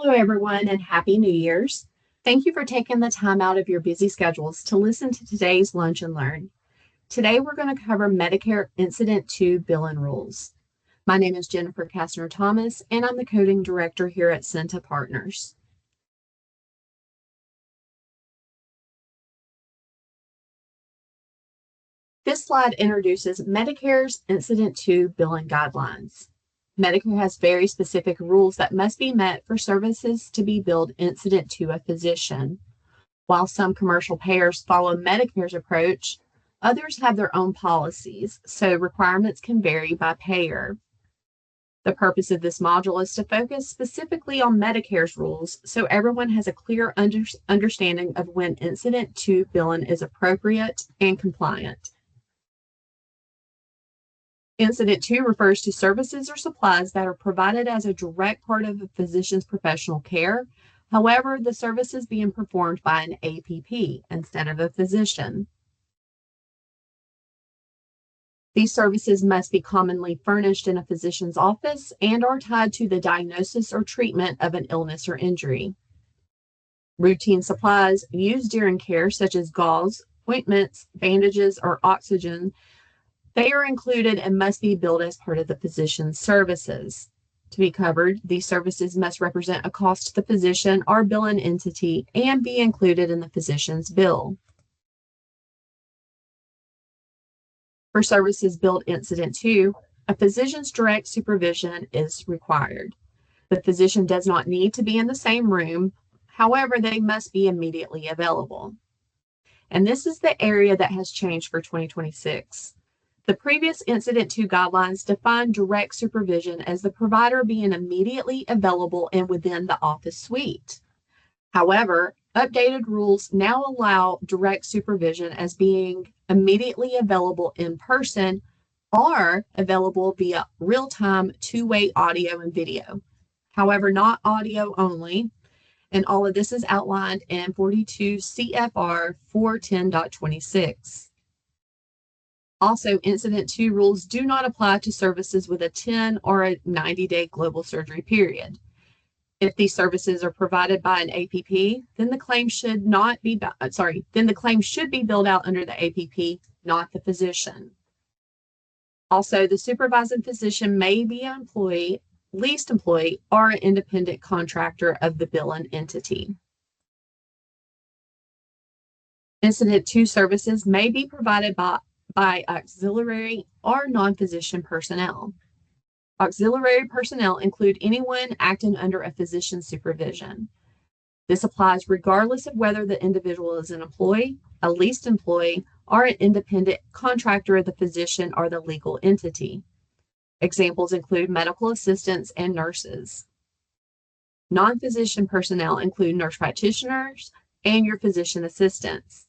Hello, everyone, and Happy New Year's. Thank you for taking the time out of your busy schedules to listen to today's Lunch and Learn. Today, we're going to cover Medicare Incident 2 Billing Rules. My name is Jennifer Kastner Thomas, and I'm the Coding Director here at SENTA Partners. This slide introduces Medicare's Incident 2 Billing Guidelines. Medicare has very specific rules that must be met for services to be billed incident to a physician. While some commercial payers follow Medicare's approach, others have their own policies, so requirements can vary by payer. The purpose of this module is to focus specifically on Medicare's rules so everyone has a clear understanding of when incident to billing is appropriate and compliant. Incident 2 refers to services or supplies that are provided as a direct part of a physician's professional care. However, the service is being performed by an APP instead of a physician. These services must be commonly furnished in a physician's office and are tied to the diagnosis or treatment of an illness or injury. Routine supplies used during care, such as gauze, ointments, bandages, or oxygen, they are included and must be billed as part of the physician's services. To be covered, these services must represent a cost to the physician or billing entity and be included in the physician's bill. For services billed incident 2, a physician's direct supervision is required. The physician does not need to be in the same room. However, they must be immediately available. And this is the area that has changed for 2026. The previous Incident 2 guidelines defined direct supervision as the provider being immediately available and within the office suite. However, updated rules now allow direct supervision as being immediately available in person or available via real-time two-way audio and video. However, not audio only, and all of this is outlined in 42 CFR 410.26. Also, Incident 2 rules do not apply to services with a 10 or a 90-day global surgery period. If these services are provided by an APP, then the claim should be billed out under the APP, not the physician. Also, the supervising physician may be an employee, leased employee, or an independent contractor of the billing entity. Incident 2 services may be provided by auxiliary or non-physician personnel. Auxiliary personnel include anyone acting under a physician's supervision. This applies regardless of whether the individual is an employee, a leased employee, or an independent contractor of the physician or the legal entity. Examples include medical assistants and nurses. Non-physician personnel include nurse practitioners and your physician assistants.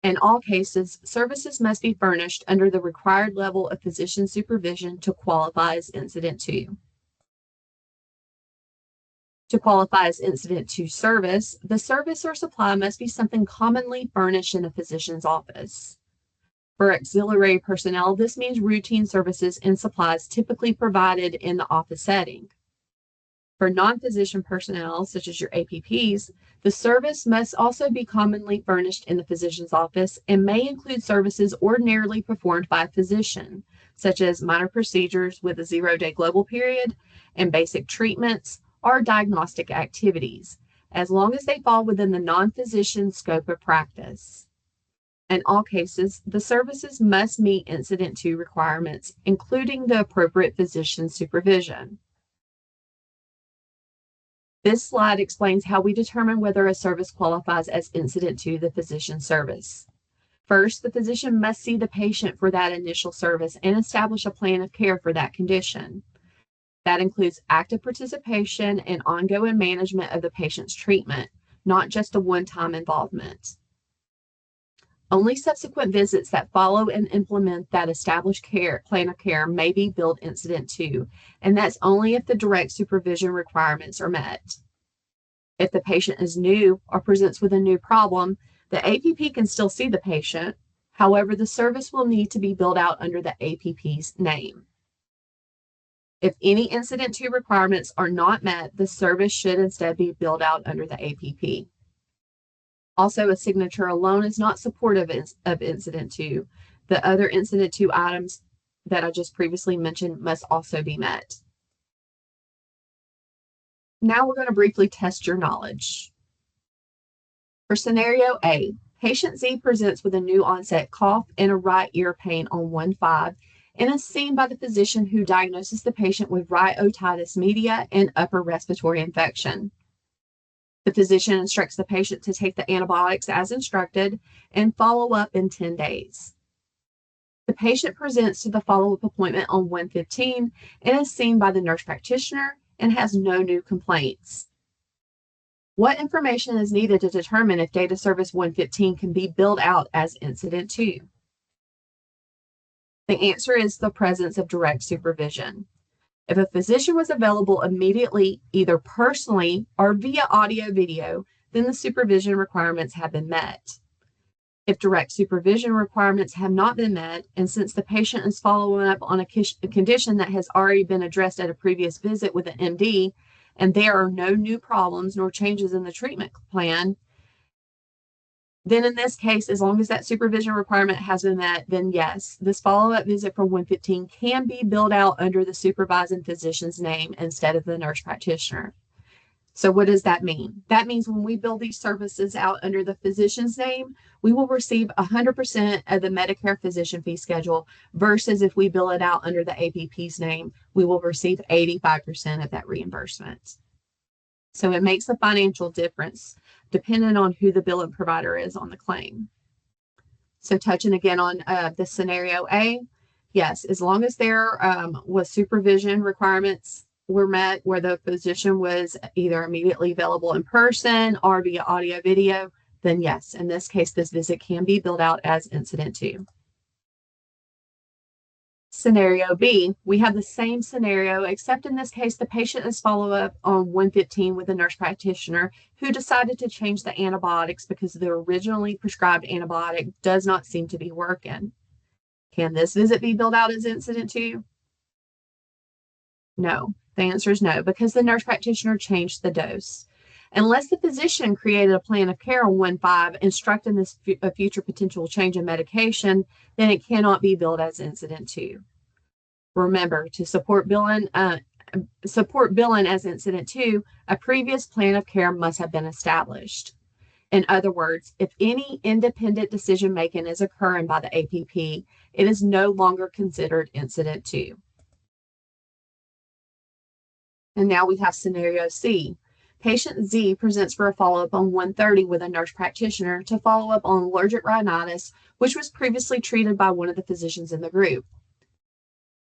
In all cases, services must be furnished under the required level of physician supervision to qualify as Incident 2. To qualify as Incident 2 service, the service or supply must be something commonly furnished in a physician's office. For auxiliary personnel, this means routine services and supplies typically provided in the office setting. For non-physician personnel, such as your APPs, the service must also be commonly furnished in the physician's office and may include services ordinarily performed by a physician, such as minor procedures with a 0-day global period and basic treatments or diagnostic activities, as long as they fall within the non-physician scope of practice. In all cases, the services must meet Incident 2 requirements, including the appropriate physician supervision. This slide explains how we determine whether a service qualifies as Incident 2 the physician service. First, the physician must see the patient for that initial service and establish a plan of care for that condition. That includes active participation and ongoing management of the patient's treatment, not just a one-time involvement. Only subsequent visits that follow and implement that established plan of care may be billed Incident 2, and that's only if the direct supervision requirements are met. If the patient is new or presents with a new problem, the APP can still see the patient. However, the service will need to be billed out under the APP's name. If any incident 2 requirements are not met, the service should instead be billed out under the APP. Also, a signature alone is not supportive of incident 2. The other incident 2 items that I just previously mentioned must also be met. Now we're going to briefly test your knowledge. For scenario A, patient Z presents with a new onset cough and a right ear pain on 1/5 and is seen by the physician who diagnoses the patient with right otitis media and upper respiratory infection. The physician instructs the patient to take the antibiotics as instructed and follow up in 10 days. The patient presents to the follow-up appointment on 1/15 and is seen by the nurse practitioner and has no new complaints. What information is needed to determine if data service 115 can be billed out as incident 2? The answer is the presence of direct supervision. If a physician was available immediately, either personally or via audio video, then the supervision requirements have been met. If direct supervision requirements have not been met, and since the patient is following up on a condition that has already been addressed at a previous visit with an MD, and there are no new problems nor changes in the treatment plan, then in this case, as long as that supervision requirement has been met, then yes, this follow-up visit for 115 can be billed out under the supervising physician's name instead of the nurse practitioner. So what does that mean? That means when we bill these services out under the physician's name, we will receive 100% of the Medicare physician fee schedule versus if we bill it out under the APP's name, we will receive 85% of that reimbursement. So it makes a financial difference depending on who the billing provider is on the claim. So touching again on the scenario A, yes, as long as there was supervision requirements were met where the physician was either immediately available in person or via audio video, then yes, in this case, this visit can be billed out as incident 2. Scenario B, we have the same scenario, except in this case, the patient is followed up on 115 with a nurse practitioner who decided to change the antibiotics because the originally prescribed antibiotic does not seem to be working. Can this visit be billed out as incident 2? No, the answer is no, because the nurse practitioner changed the dose. Unless the physician created a plan of care on 1/5 instructing this a future potential change in medication, then it cannot be billed as incident 2. Remember, to support billing as incident 2, a previous plan of care must have been established. In other words, if any independent decision making is occurring by the APP, it is no longer considered incident 2. And now we have scenario C. Patient Z presents for a follow-up on 1/30 with a nurse practitioner to follow up on allergic rhinitis, which was previously treated by one of the physicians in the group.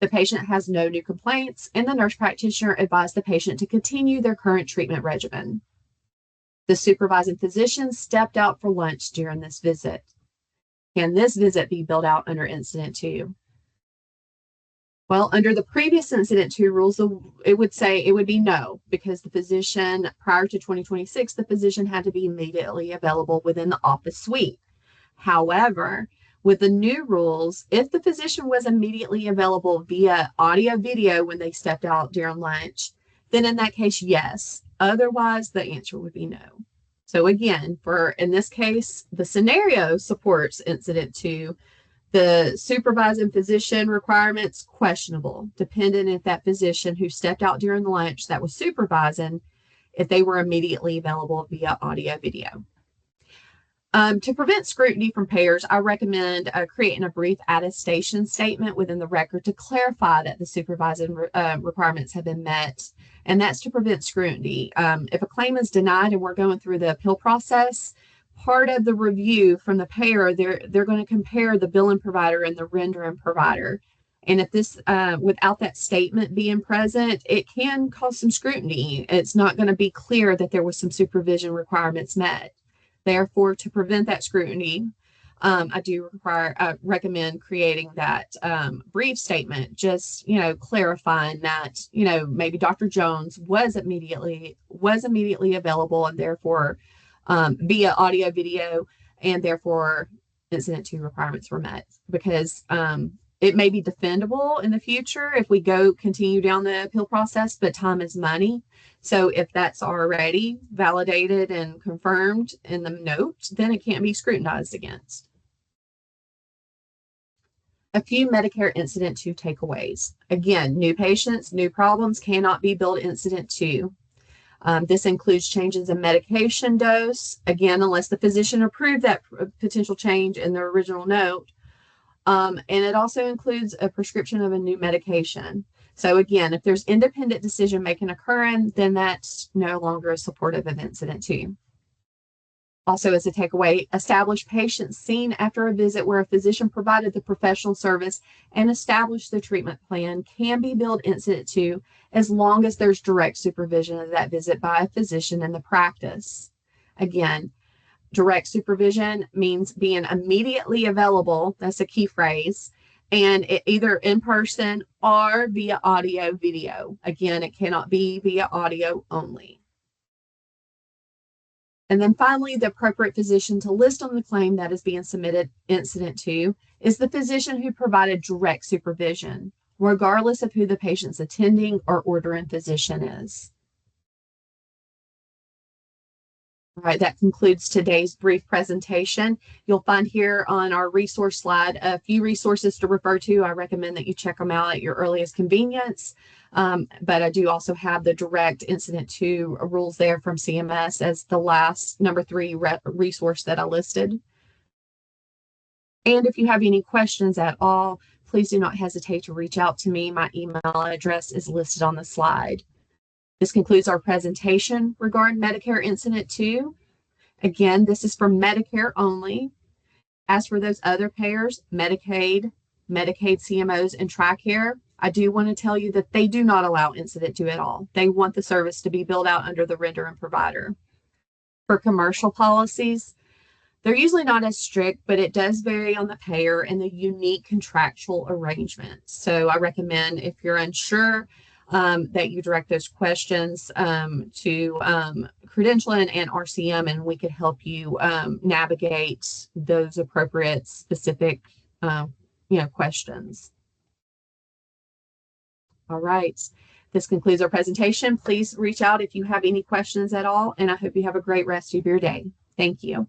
The patient has no new complaints, and the nurse practitioner advised the patient to continue their current treatment regimen. The supervising physician stepped out for lunch during this visit. Can this visit be billed out under incident 2? Well, under the previous incident 2 rules, it would be no, because the physician, prior to 2026, the physician had to be immediately available within the office suite. However, with the new rules, if the physician was immediately available via audio video when they stepped out during lunch, then in that case, yes. Otherwise, the answer would be no. So again, in this case, the scenario supports incident 2. The supervising physician requirements, questionable, depending if that physician who stepped out during the lunch that was supervising, if they were immediately available via audio video. To prevent scrutiny from payers, I recommend creating a brief attestation statement within the record to clarify that the supervising requirements have been met, and that's to prevent scrutiny. If a claim is denied and we're going through the appeal process, part of the review from the payer, they're going to compare the billing provider and the rendering provider. And if this, without that statement being present, it can cause some scrutiny. It's not going to be clear that there was some supervision requirements met. Therefore, to prevent that scrutiny, I do recommend creating that brief statement, just, clarifying that, maybe Dr. Jones was immediately available and therefore via audio video, and therefore incident 2 requirements were met, because It may be defendable in the future if we continue down the appeal process, but time is money. So if that's already validated and confirmed in the note, then it can't be scrutinized against. A few Medicare Incident 2 takeaways. Again, new patients, new problems cannot be billed Incident 2. This includes changes in medication dose, again, unless the physician approved that potential change in the original note. And it also includes a prescription of a new medication. So again, if there's independent decision making occurring, then that's no longer a supportive of Incident 2. Also, as a takeaway, established patients seen after a visit where a physician provided the professional service and established the treatment plan can be billed Incident 2 as long as there's direct supervision of that visit by a physician in the practice. Again, direct supervision means being immediately available. That's a key phrase. And either in person or via audio video. Again, it cannot be via audio only. And then finally, the appropriate physician to list on the claim that is being submitted Incident 2 is the physician who provided direct supervision, regardless of who the patient's attending or ordering physician is. All right, that concludes today's brief presentation. You'll find here on our resource slide a few resources to refer to. I recommend that you check them out at your earliest convenience. But I do also have the direct Incident 2 rules there from CMS as the last number 3 resource that I listed. And if you have any questions at all, please do not hesitate to reach out to me. My email address is listed on the slide. This concludes our presentation regarding Medicare Incident 2. Again, this is for Medicare only. As for those other payers, Medicaid, Medicaid CMOs, and TRICARE, I do want to tell you that they do not allow Incident 2 at all. They want the service to be billed out under the render and provider. For commercial policies, they're usually not as strict, but it does vary on the payer and the unique contractual arrangements. So I recommend, if you're unsure, that you direct those questions to Credentialing and RCM, and we could help you navigate those appropriate specific questions. All right. This concludes our presentation. Please reach out if you have any questions at all, and I hope you have a great rest of your day. Thank you.